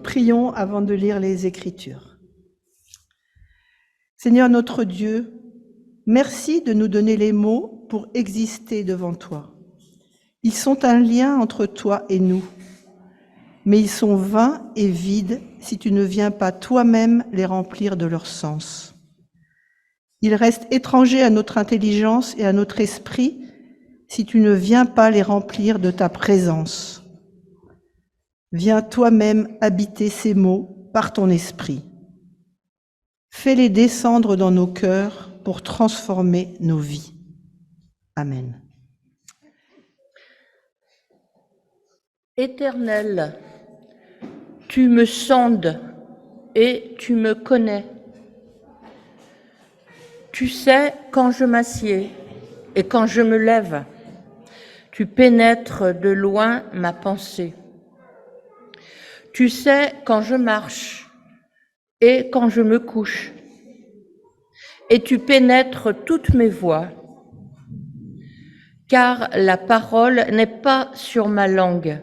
Prions avant de lire les Écritures. Seigneur notre Dieu, merci de nous donner les mots pour exister devant toi. Ils sont un lien entre toi et nous, mais ils sont vains et vides si tu ne viens pas toi-même les remplir de leur sens. Ils restent étrangers à notre intelligence et à notre esprit si tu ne viens pas les remplir de ta présence. Viens toi-même habiter ces mots par ton esprit. Fais-les descendre dans nos cœurs pour transformer nos vies. Amen. Éternel, tu me sondes et tu me connais. Tu sais quand je m'assieds et quand je me lève. Tu pénètres de loin ma pensée. Tu sais quand je marche et quand je me couche. Et tu pénètres toutes mes voies. Car la parole n'est pas sur ma langue,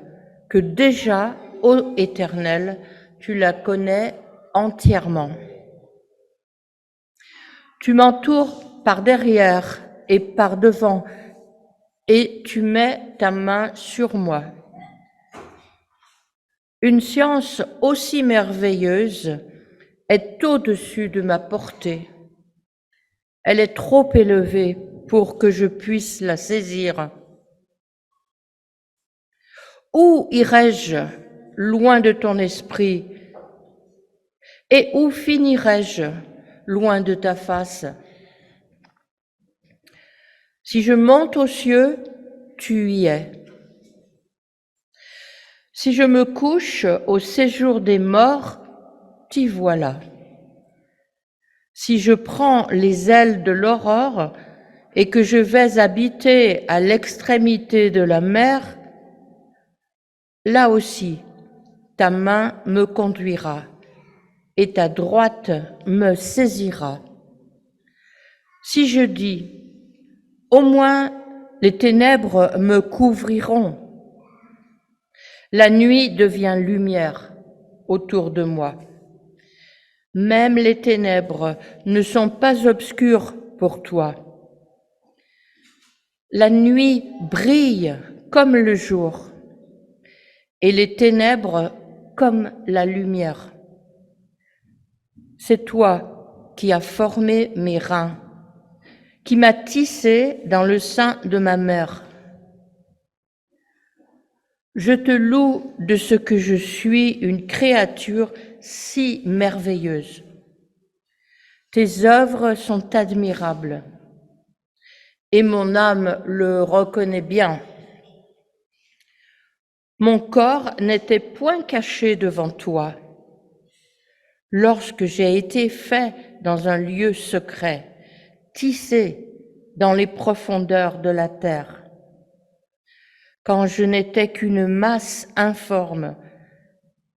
que déjà, ô Éternel, tu la connais entièrement. Tu m'entoures par derrière et par devant, et tu mets ta main sur moi. Une science aussi merveilleuse est au-dessus de ma portée. Elle est trop élevée pour que je puisse la saisir. Où irai-je loin de ton esprit? Et où finirai-je loin de ta face? Si je monte aux cieux, tu y es. Si je me couche au séjour des morts, t'y voilà. Si je prends les ailes de l'aurore et que je vais habiter à l'extrémité de la mer, là aussi, ta main me conduira et ta droite me saisira. Si je dis, au moins les ténèbres me couvriront, la nuit devient lumière autour de moi. Même les ténèbres ne sont pas obscures pour toi. La nuit brille comme le jour et les ténèbres comme la lumière. C'est toi qui as formé mes reins, qui m'as tissé dans le sein de ma mère. Je te loue de ce que je suis une créature si merveilleuse. Tes œuvres sont admirables et mon âme le reconnaît bien. Mon corps n'était point caché devant toi lorsque j'ai été fait dans un lieu secret, tissé dans les profondeurs de la terre. Quand je n'étais qu'une masse informe,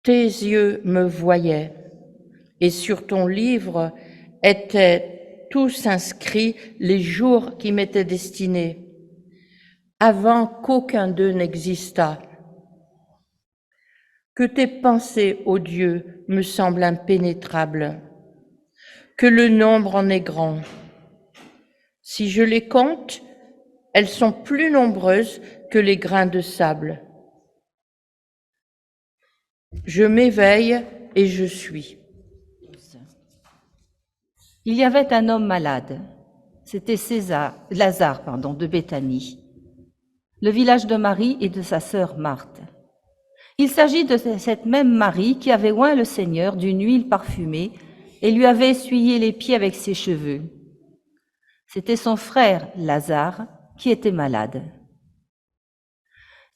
tes yeux me voyaient, et sur ton livre étaient tous inscrits les jours qui m'étaient destinés, avant qu'aucun d'eux n'existât. Que tes pensées, ô Dieu, me semblent impénétrables, que le nombre en est grand. Si je les compte, elles sont plus nombreuses que les grains de sable. Je m'éveille et je suis. Il y avait un homme malade. C'était Lazare de Béthanie, le village de Marie et de sa sœur Marthe. Il s'agit de cette même Marie qui avait oint le Seigneur d'une huile parfumée et lui avait essuyé les pieds avec ses cheveux. C'était son frère Lazare qui était malade.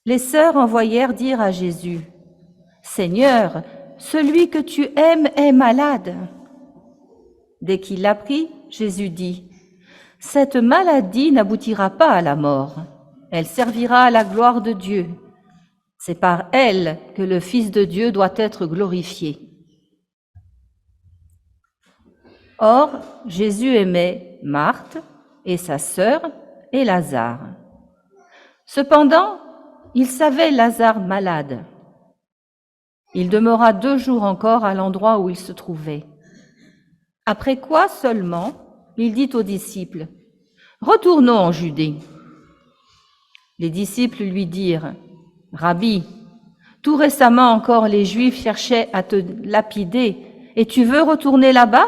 Les sœurs envoyèrent dire à Jésus, « Seigneur, celui que tu aimes est malade. » Dès qu'il l'apprit, Jésus dit, « Cette maladie n'aboutira pas à la mort, elle servira à la gloire de Dieu. C'est par elle que le Fils de Dieu doit être glorifié. » Or, Jésus aimait Marthe et sa sœur et Lazare. Cependant, il savait Lazare malade. Il demeura 2 jours encore à l'endroit où il se trouvait. Après quoi seulement, il dit aux disciples, « Retournons en Judée. » Les disciples lui dirent, « Rabbi, tout récemment encore les Juifs cherchaient à te lapider, et tu veux retourner là-bas ?»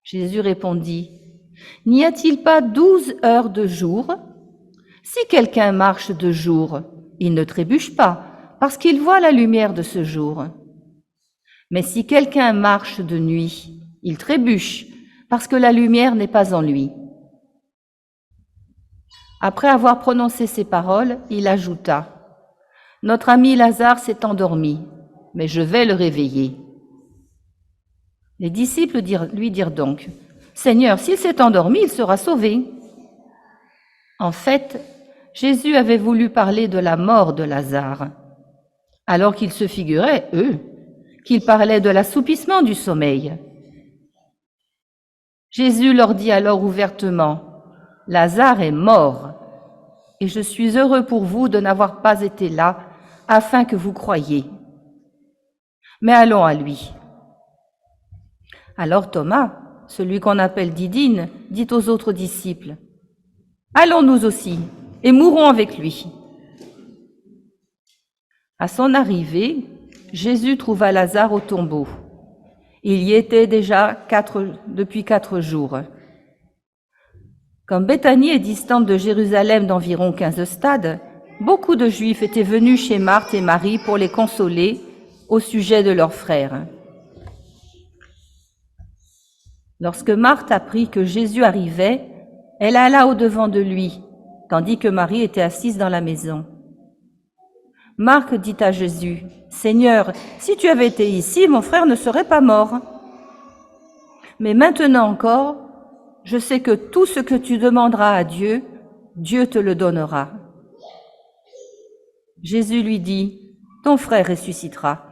Jésus répondit, « N'y a-t-il pas 12 heures de jour? Si quelqu'un marche de jour, il ne trébuche pas, parce qu'il voit la lumière de ce jour. Mais si quelqu'un marche de nuit, il trébuche, parce que la lumière n'est pas en lui. » Après avoir prononcé ces paroles, il ajouta, « Notre ami Lazare s'est endormi, mais je vais le réveiller. » Les disciples lui dirent donc, « Seigneur, s'il s'est endormi, il sera sauvé. » En fait, Jésus avait voulu parler de la mort de Lazare, alors qu'ils se figuraient, eux, qu'il parlait de l'assoupissement du sommeil. Jésus leur dit alors ouvertement, « Lazare est mort, et je suis heureux pour vous de n'avoir pas été là, afin que vous croyiez. Mais allons à lui. » Alors Thomas, celui qu'on appelle Didyme, dit aux autres disciples, « Allons nous aussi, et mourons avec lui. » À son arrivée, Jésus trouva Lazare au tombeau. Il y était déjà depuis 4 jours. Comme Béthanie est distante de Jérusalem d'environ 15 stades, beaucoup de Juifs étaient venus chez Marthe et Marie pour les consoler au sujet de leur frère. Lorsque Marthe apprit que Jésus arrivait, elle alla au-devant de lui, tandis que Marie était assise dans la maison. Marthe dit à Jésus, « Seigneur, si tu avais été ici, mon frère ne serait pas mort. Mais maintenant encore, je sais que tout ce que tu demanderas à Dieu, Dieu te le donnera. » Jésus lui dit, « Ton frère ressuscitera. »«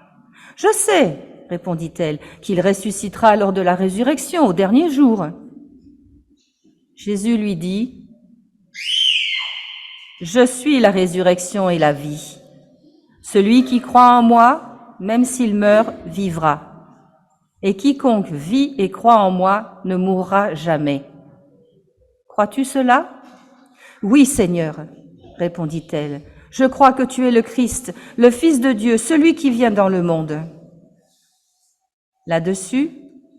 Je sais, répondit-elle, qu'il ressuscitera lors de la résurrection au dernier jour. » Jésus lui dit, « Je suis la résurrection et la vie. Celui qui croit en moi, même s'il meurt, vivra. Et quiconque vit et croit en moi ne mourra jamais. Crois-tu cela ? » « Oui, Seigneur, répondit-elle. Je crois que tu es le Christ, le Fils de Dieu, celui qui vient dans le monde. » Là-dessus,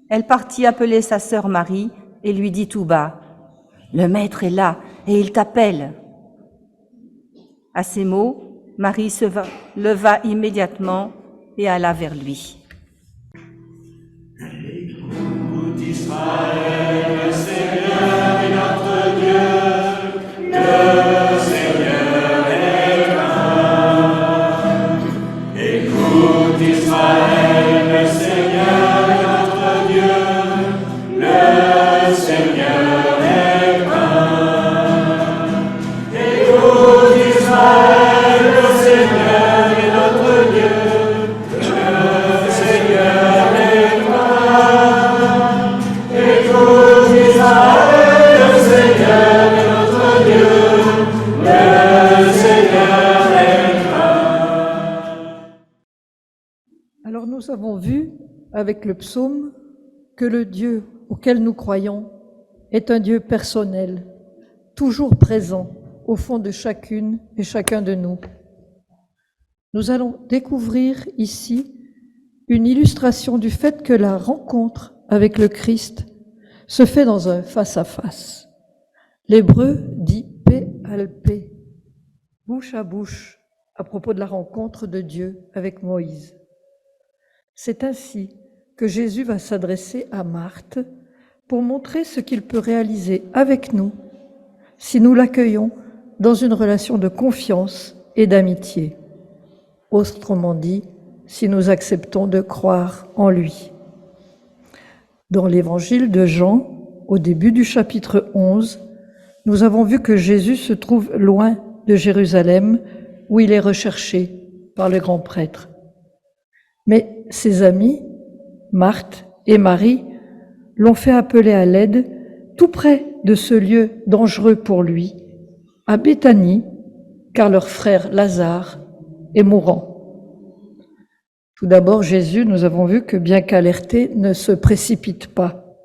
elle partit appeler sa sœur Marie et lui dit tout bas, « Le Maître est là et il t'appelle. » À ces mots, Marie se leva immédiatement et alla vers lui. Écoute Israël, le Seigneur est notre Dieu, le Seigneur est un. Écoute Israël, le Seigneur est notre Dieu, le Seigneur est un. Écoute Israël, le Seigneur est notre Dieu, le Seigneur est un. Écoute Israël, le Seigneur est notre Dieu, le Seigneur est un. Alors nous avons vu avec le psaume que le Dieu auquel nous croyons est un Dieu personnel, toujours présent au fond de chacune et chacun de nous. Nous allons découvrir ici une illustration du fait que la rencontre avec le Christ se fait dans un face-à-face. L'hébreu dit « pé al pé », bouche à bouche, à propos de la rencontre de Dieu avec Moïse. C'est ainsi que Jésus va s'adresser à Marthe pour montrer ce qu'il peut réaliser avec nous si nous l'accueillons dans une relation de confiance et d'amitié. Autrement dit, si nous acceptons de croire en lui. Dans l'évangile de Jean, au début du chapitre 11, nous avons vu que Jésus se trouve loin de Jérusalem, où il est recherché par le grand prêtre. Mais ses amis, Marthe et Marie, l'ont fait appeler à l'aide tout près de ce lieu dangereux pour lui, à Béthanie, car leur frère Lazare est mourant. Tout d'abord, Jésus, nous avons vu que bien qu'alerté, ne se précipite pas.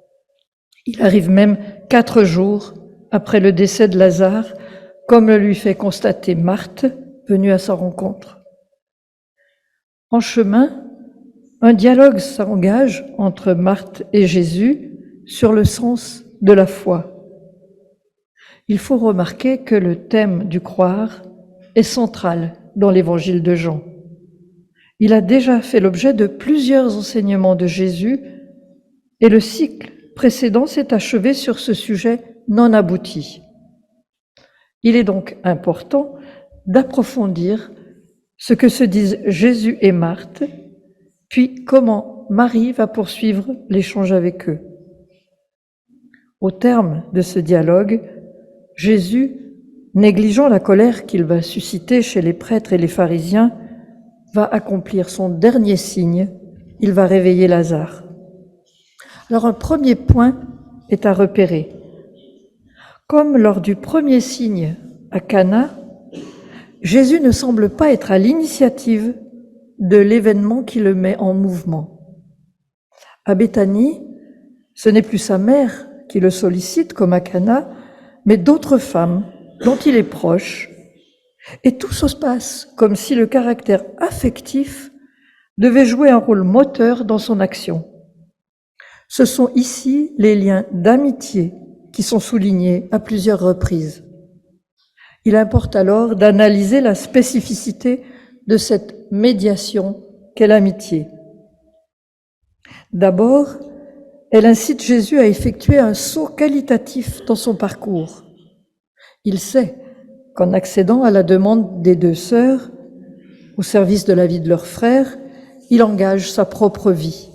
Il arrive même 4 jours après le décès de Lazare, comme le lui fait constater Marthe, venue à sa rencontre. En chemin, un dialogue s'engage entre Marthe et Jésus sur le sens de la foi. Il faut remarquer que le thème du croire est central dans l'évangile de Jean. Il a déjà fait l'objet de plusieurs enseignements de Jésus et le cycle précédent s'est achevé sur ce sujet non abouti. Il est donc important d'approfondir ce que se disent Jésus et Marthe, puis comment Marie va poursuivre l'échange avec eux. Au terme de ce dialogue, Jésus, négligeant la colère qu'il va susciter chez les prêtres et les pharisiens, va accomplir son dernier signe, il va réveiller Lazare. Alors un premier point est à repérer. Comme lors du premier signe à Cana, Jésus ne semble pas être à l'initiative de l'événement qui le met en mouvement. À Béthanie, ce n'est plus sa mère qui le sollicite comme à Cana, mais d'autres femmes dont il est proche. Et tout se passe comme si le caractère affectif devait jouer un rôle moteur dans son action. Ce sont ici les liens d'amitié qui sont soulignés à plusieurs reprises. Il importe alors d'analyser la spécificité de cette médiation qu'est l'amitié. D'abord, elle incite Jésus à effectuer un saut qualitatif dans son parcours. Il sait qu'en accédant à la demande des 2 sœurs, au service de la vie de leur frère, il engage sa propre vie.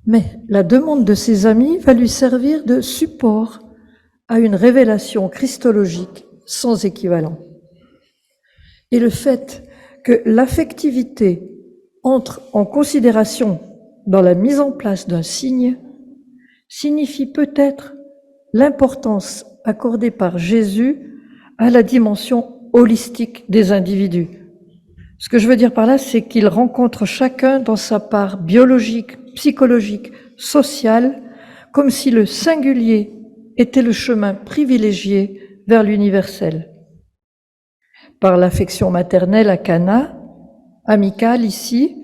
Mais la demande de ses amis va lui servir de support à une révélation christologique sans équivalent. Et le fait que l'affectivité entre en considération dans la mise en place d'un signe signifie peut-être l'importance accordée par Jésus à la dimension holistique des individus. Ce que je veux dire par là, c'est qu'il rencontre chacun dans sa part biologique, psychologique, sociale, comme si le singulier était le chemin privilégié vers l'universel. Par l'affection maternelle à Cana, amicale ici,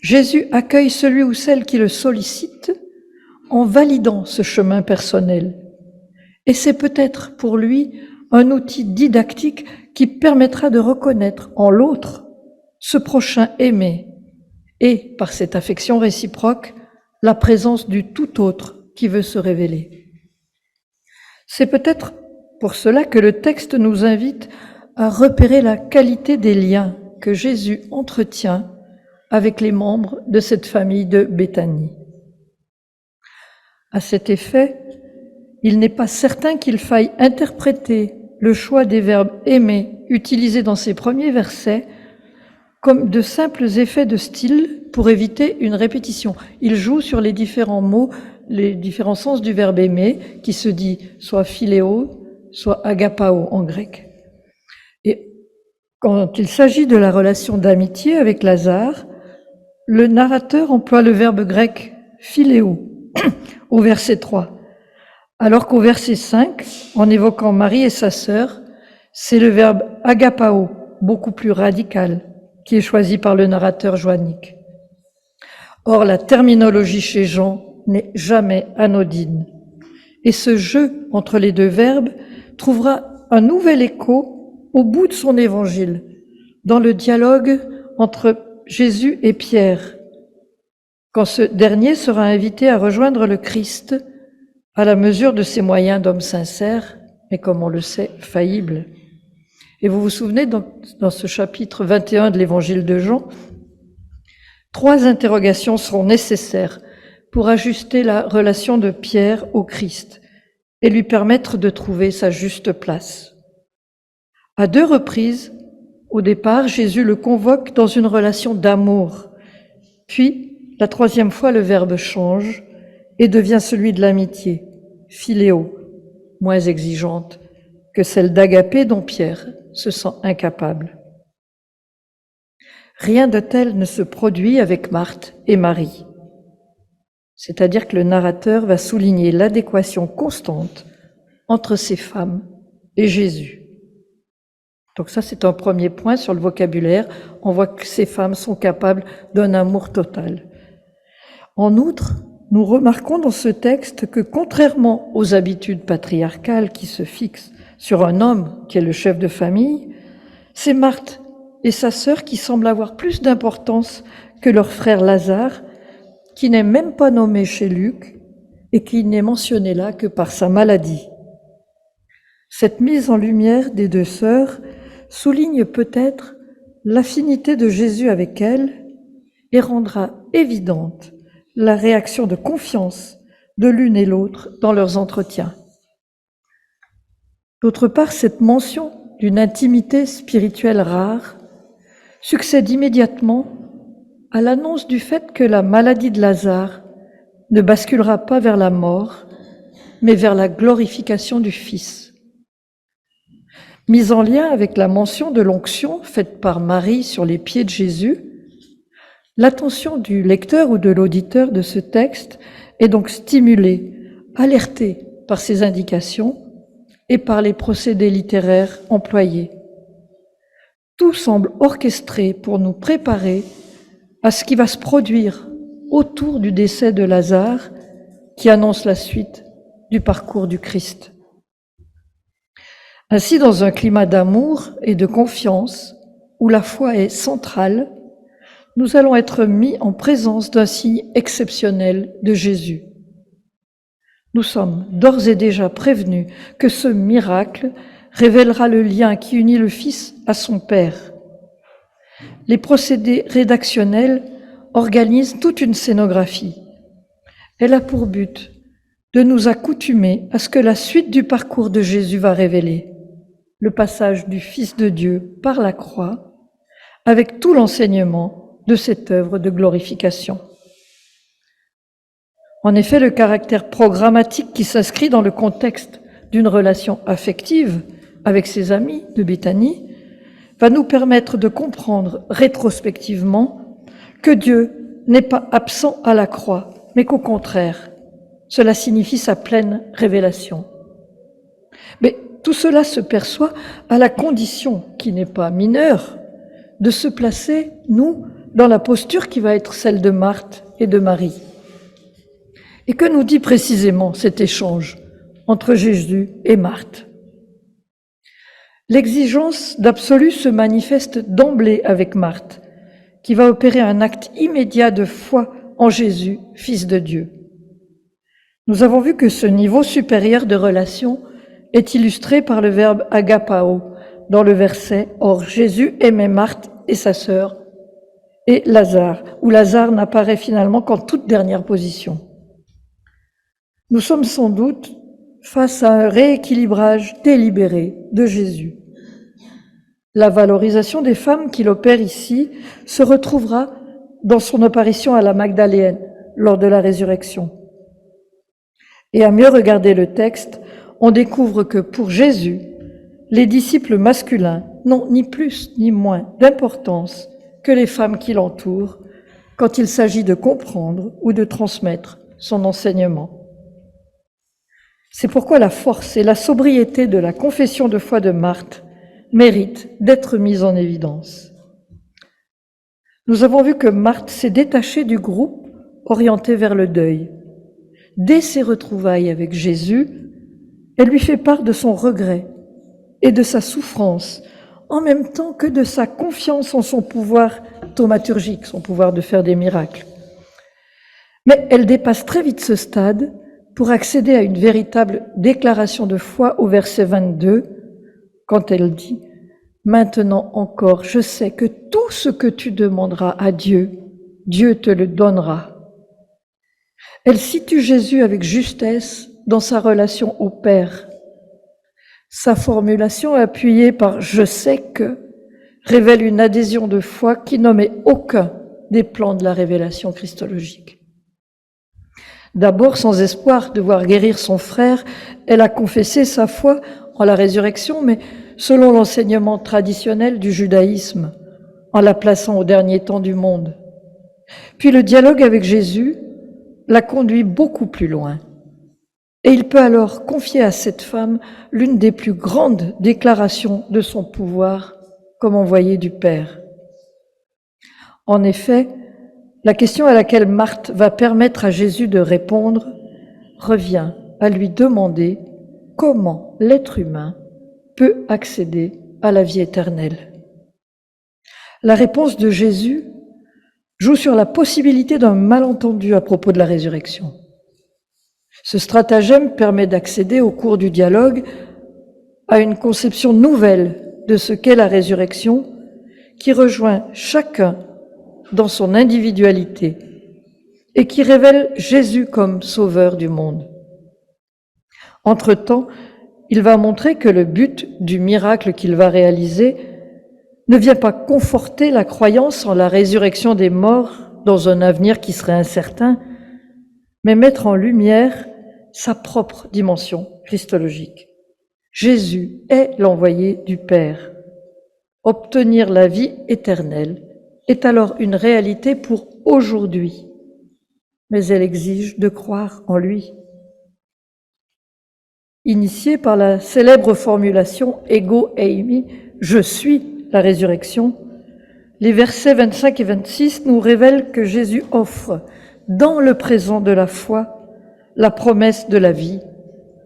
Jésus accueille celui ou celle qui le sollicite en validant ce chemin personnel. Et c'est peut-être pour lui un outil didactique qui permettra de reconnaître en l'autre ce prochain aimé et, par cette affection réciproque, la présence du tout autre qui veut se révéler. C'est peut-être pour cela que le texte nous invite à repérer la qualité des liens que Jésus entretient avec les membres de cette famille de Béthanie. À cet effet, il n'est pas certain qu'il faille interpréter le choix des verbes aimer utilisés dans ces premiers versets comme de simples effets de style pour éviter une répétition. Il joue sur les différents mots, les différents sens du verbe aimer, qui se dit soit philéo, soit agapao en grec. Et quand il s'agit de la relation d'amitié avec Lazare, le narrateur emploie le verbe grec philéo au verset 3, alors qu'au verset 5, en évoquant Marie et sa sœur, c'est le verbe agapao, beaucoup plus radical, qui est choisi par le narrateur joannique. Or, la terminologie chez Jean n'est jamais anodine. Et ce jeu entre les 2 verbes trouvera un nouvel écho au bout de son évangile, dans le dialogue entre Jésus et Pierre, quand ce dernier sera invité à rejoindre le Christ à la mesure de ses moyens d'homme sincère, mais comme on le sait, faillible. Et vous vous souvenez, dans ce chapitre 21 de l'évangile de Jean, 3 interrogations seront nécessaires pour ajuster la relation de Pierre au Christ et lui permettre de trouver sa juste place. À 2 reprises, au départ, Jésus le convoque dans une relation d'amour. Puis, la 3e fois, le verbe change et devient celui de l'amitié, philéo, moins exigeante que celle d'agapé dont Pierre se sent incapable. Rien de tel ne se produit avec Marthe et Marie. C'est-à-dire que le narrateur va souligner l'adéquation constante entre ces femmes et Jésus. Donc ça, c'est un premier point sur le vocabulaire. On voit que ces femmes sont capables d'un amour total. En outre, nous remarquons dans ce texte que contrairement aux habitudes patriarcales qui se fixent sur un homme qui est le chef de famille, c'est Marthe et sa sœur qui semblent avoir plus d'importance que leur frère Lazare, qui n'est même pas nommé chez Luc et qui n'est mentionné là que par sa maladie. Cette mise en lumière des deux sœurs souligne peut-être l'affinité de Jésus avec elles et rendra évidente la réaction de confiance de l'une et l'autre dans leurs entretiens. D'autre part, cette mention d'une intimité spirituelle rare succède immédiatement à l'annonce du fait que la maladie de Lazare ne basculera pas vers la mort, mais vers la glorification du Fils. Mise en lien avec la mention de l'onction faite par Marie sur les pieds de Jésus, l'attention du lecteur ou de l'auditeur de ce texte est donc stimulée, alertée par ces indications et par les procédés littéraires employés. Tout semble orchestré pour nous préparer à ce qui va se produire autour du décès de Lazare, qui annonce la suite du parcours du Christ. Ainsi, dans un climat d'amour et de confiance, où la foi est centrale, nous allons être mis en présence d'un signe exceptionnel de Jésus. Nous sommes d'ores et déjà prévenus que ce miracle révélera le lien qui unit le Fils à son Père. Les procédés rédactionnels organisent toute une scénographie. Elle a pour but de nous accoutumer à ce que la suite du parcours de Jésus va révéler, le passage du Fils de Dieu par la croix, avec tout l'enseignement de cette œuvre de glorification. En effet, le caractère programmatique qui s'inscrit dans le contexte d'une relation affective avec ses amis de Béthanie va nous permettre de comprendre rétrospectivement que Dieu n'est pas absent à la croix, mais qu'au contraire, cela signifie sa pleine révélation. Mais tout cela se perçoit à la condition, qui n'est pas mineure, de se placer, nous, dans la posture qui va être celle de Marthe et de Marie. Et que nous dit précisément cet échange entre Jésus et Marthe? L'exigence d'absolu se manifeste d'emblée avec Marthe, qui va opérer un acte immédiat de foi en Jésus, Fils de Dieu. Nous avons vu que ce niveau supérieur de relation est illustré par le verbe agapao dans le verset « Or Jésus aimait Marthe et sa sœur » et Lazare, où Lazare n'apparaît finalement qu'en toute dernière position. Nous sommes sans doute face à un rééquilibrage délibéré de Jésus. La valorisation des femmes qu'il opère ici se retrouvera dans son apparition à la Magdaléenne lors de la résurrection. Et à mieux regarder le texte, on découvre que pour Jésus, les disciples masculins n'ont ni plus ni moins d'importance que les femmes qui l'entourent quand il s'agit de comprendre ou de transmettre son enseignement. C'est pourquoi la force et la sobriété de la confession de foi de Marthe méritent d'être mises en évidence. Nous avons vu que Marthe s'est détachée du groupe orienté vers le deuil. Dès ses retrouvailles avec Jésus, elle lui fait part de son regret et de sa souffrance, en même temps que de sa confiance en son pouvoir thaumaturgique, son pouvoir de faire des miracles. Mais elle dépasse très vite ce stade pour accéder à une véritable déclaration de foi au verset 22, quand elle dit « Maintenant encore, je sais que tout ce que tu demanderas à Dieu, Dieu te le donnera. » Elle situe Jésus avec justesse dans sa relation au Père. Sa formulation appuyée par « je sais que » révèle une adhésion de foi qui n'omet aucun des plans de la révélation christologique. D'abord, sans espoir de voir guérir son frère, elle a confessé sa foi en la résurrection, mais selon l'enseignement traditionnel du judaïsme, en la plaçant au dernier temps du monde. Puis le dialogue avec Jésus la conduit beaucoup plus loin. Et il peut alors confier à cette femme l'une des plus grandes déclarations de son pouvoir comme envoyé du Père. En effet, la question à laquelle Marthe va permettre à Jésus de répondre revient à lui demander comment l'être humain peut accéder à la vie éternelle. La réponse de Jésus joue sur la possibilité d'un malentendu à propos de la résurrection. Ce stratagème permet d'accéder au cours du dialogue à une conception nouvelle de ce qu'est la résurrection qui rejoint chacun dans son individualité et qui révèle Jésus comme sauveur du monde. Entre-temps, il va montrer que le but du miracle qu'il va réaliser ne vient pas conforter la croyance en la résurrection des morts dans un avenir qui serait incertain, mais mettre en lumière sa propre dimension christologique. Jésus est l'envoyé du Père. Obtenir la vie éternelle est alors une réalité pour aujourd'hui, mais elle exige de croire en lui. Initié par la célèbre formulation « Ego eimi », « Je suis la résurrection », les versets 25 et 26 nous révèlent que Jésus offre, dans le présent de la foi, la promesse de la vie,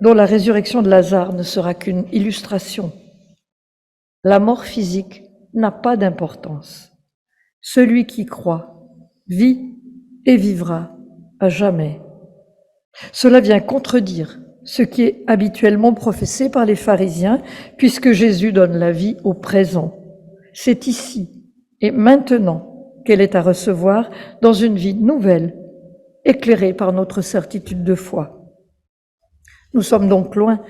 dont la résurrection de Lazare ne sera qu'une illustration. La mort physique n'a pas d'importance. Celui qui croit vit et vivra à jamais. Cela vient contredire ce qui est habituellement professé par les pharisiens, puisque Jésus donne la vie au présent. C'est ici et maintenant qu'elle est à recevoir dans une vie nouvelle, éclairée par notre certitude de foi. Nous sommes donc loin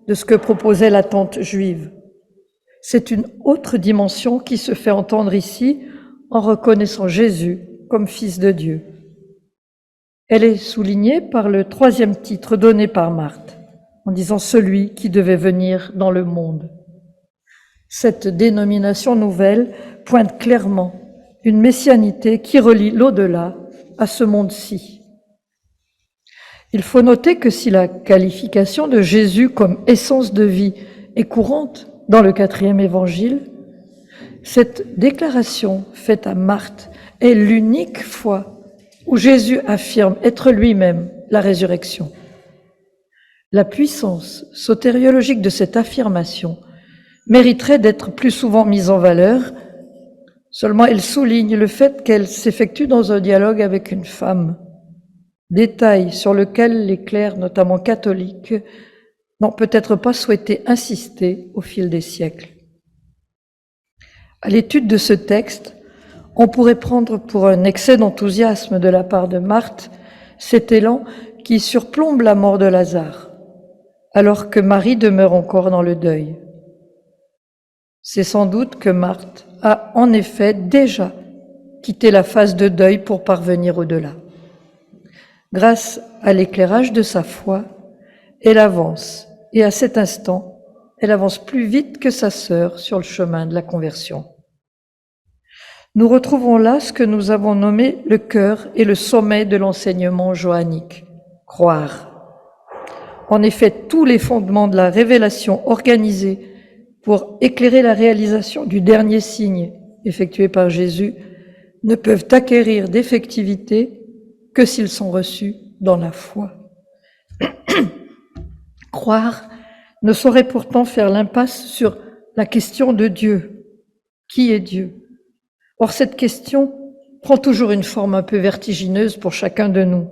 de ce que proposait l'attente juive. C'est une autre dimension qui se fait entendre ici en reconnaissant Jésus comme Fils de Dieu. Elle est soulignée par le troisième titre donné par Marthe, en disant « celui qui devait venir dans le monde ». Cette dénomination nouvelle pointe clairement une messianité qui relie l'au-delà à ce monde-ci. Il faut noter que si la qualification de Jésus comme essence de vie est courante dans le 4e évangile, cette déclaration faite à Marthe est l'unique fois où Jésus affirme être lui-même la résurrection. La puissance sotériologique de cette affirmation mériterait d'être plus souvent mise en valeur, seulement elle souligne le fait qu'elle s'effectue dans un dialogue avec une femme, détail sur lequel les clercs, notamment catholiques, n'ont peut-être pas souhaité insister au fil des siècles. À l'étude de ce texte, on pourrait prendre pour un excès d'enthousiasme de la part de Marthe cet élan qui surplombe la mort de Lazare, alors que Marie demeure encore dans le deuil. C'est sans doute que Marthe a en effet déjà quitté la phase de deuil pour parvenir au-delà. Grâce à l'éclairage de sa foi, elle avance, et à cet instant, elle avance plus vite que sa sœur sur le chemin de la conversion. Nous retrouvons là ce que nous avons nommé le cœur et le sommet de l'enseignement johannique, croire. En effet, tous les fondements de la révélation organisée pour éclairer la réalisation du dernier signe effectué par Jésus ne peuvent acquérir d'effectivité que s'ils sont reçus dans la foi. Croire ne saurait pourtant faire l'impasse sur la question de Dieu. Qui est Dieu ? Or, cette question prend toujours une forme un peu vertigineuse pour chacun de nous.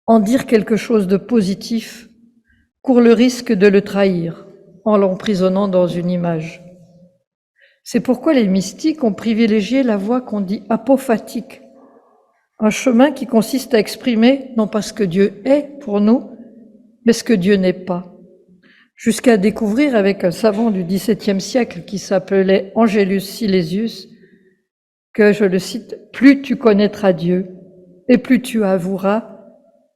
En dire quelque chose de positif court le risque de le trahir en l'emprisonnant dans une image. C'est pourquoi les mystiques ont privilégié la voie qu'on dit apophatique, un chemin qui consiste à exprimer non pas ce que Dieu est pour nous, mais ce que Dieu n'est pas. Jusqu'à découvrir avec un savant du XVIIe siècle qui s'appelait Angelus Silesius que, je le cite, « plus tu connaîtras Dieu et plus tu avoueras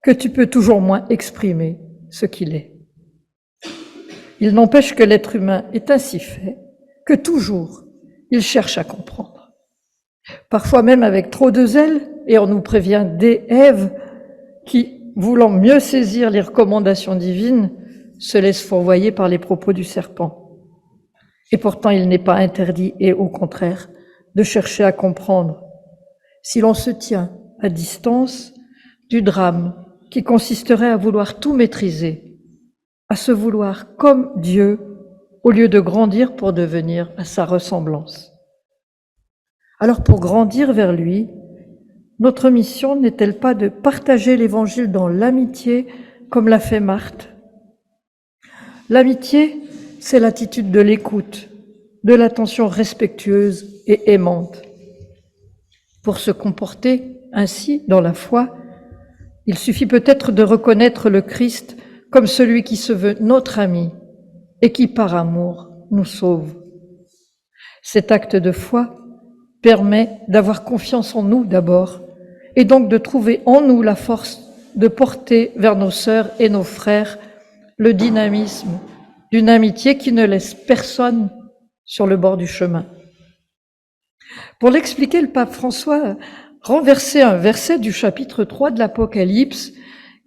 que tu peux toujours moins exprimer ce qu'il est. » Il n'empêche que l'être humain est ainsi fait que toujours il cherche à comprendre. parfois même avec trop de zèle, et on nous prévient d'Ève qui, voulant mieux saisir les recommandations divines, se laisse fourvoyer par les propos du serpent. Et pourtant, il n'est pas interdit, et au contraire, de chercher à comprendre, si l'on se tient à distance du drame qui consisterait à vouloir tout maîtriser, à se vouloir comme Dieu, au lieu de grandir pour devenir à sa ressemblance. Alors pour grandir vers lui, notre mission n'est-elle pas de partager l'Évangile dans l'amitié comme l'a fait Marthe? L'amitié, c'est l'attitude de l'écoute, de l'attention respectueuse et aimante. Pour se comporter ainsi dans la foi, il suffit peut-être de reconnaître le Christ comme celui qui se veut notre ami et qui, par amour, nous sauve. Cet acte de foi permet d'avoir confiance en nous d'abord, et donc de trouver en nous la force de porter vers nos sœurs et nos frères le dynamisme d'une amitié qui ne laisse personne sur le bord du chemin. Pour l'expliquer, le pape François renversait un verset du chapitre 3 de l'Apocalypse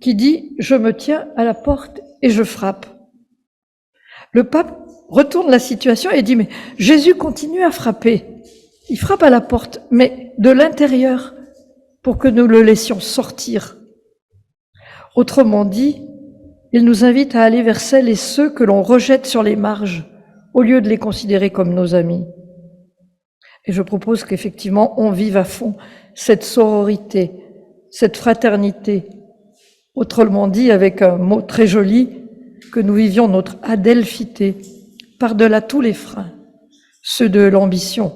qui dit « Je me tiens à la porte et je frappe ». Le pape retourne la situation et dit « Mais Jésus continue à frapper. Il frappe à la porte, mais de l'intérieur, pour que nous le laissions sortir. » Autrement dit, il nous invite à aller vers celles et ceux que l'on rejette sur les marges, au lieu de les considérer comme nos amis. Et je propose qu'effectivement, on vive à fond cette sororité, cette fraternité. Autrement dit, avec un mot très joli, que nous vivions notre adelphité, par-delà tous les freins, ceux de l'ambition,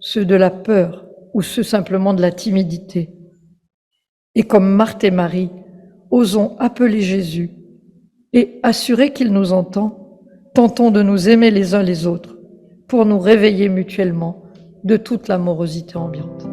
ceux de la peur ou ceux simplement de la timidité. Et comme Marthe et Marie, osons appeler Jésus et assurer qu'il nous entend, tentons de nous aimer les uns les autres pour nous réveiller mutuellement de toute la morosité ambiante.